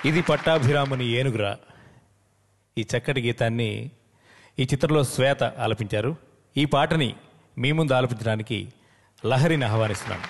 ఇది పట్టాభిరాముని ఏనుగురా. ఈ చక్కటి గీతాన్ని ఈ చిత్రంలో శ్వేత ఆలపించారు. ఈ పాటని మీ ముందు ఆలపించడానికి లహరిని ఆహ్వానిస్తున్నాను.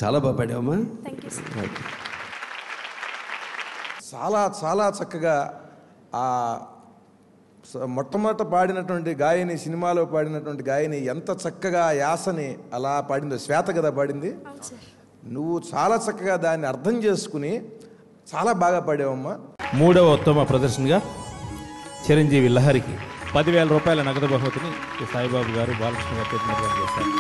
చాలా బాగా పాడావమ్మా. చాలా చాలా చక్కగా ఆ మొట్టమొదట పాడినటువంటి గాయని, సినిమాలో పాడినటువంటి గాయని ఎంత చక్కగా యాసని అలా పాడిందో. శ్వేత కదా పాడింది. నువ్వు చాలా చక్కగా దాన్ని అర్థం చేసుకుని చాలా బాగా పాడావమ్మా. 3వ ఉత్తమ ప్రదర్శనగా చిరంజీవి లహరికి 10,000 రూపాయల నగదు బహుమతిని సాయిబాబు గారు, బాలకృష్ణ గారు చేస్తారు.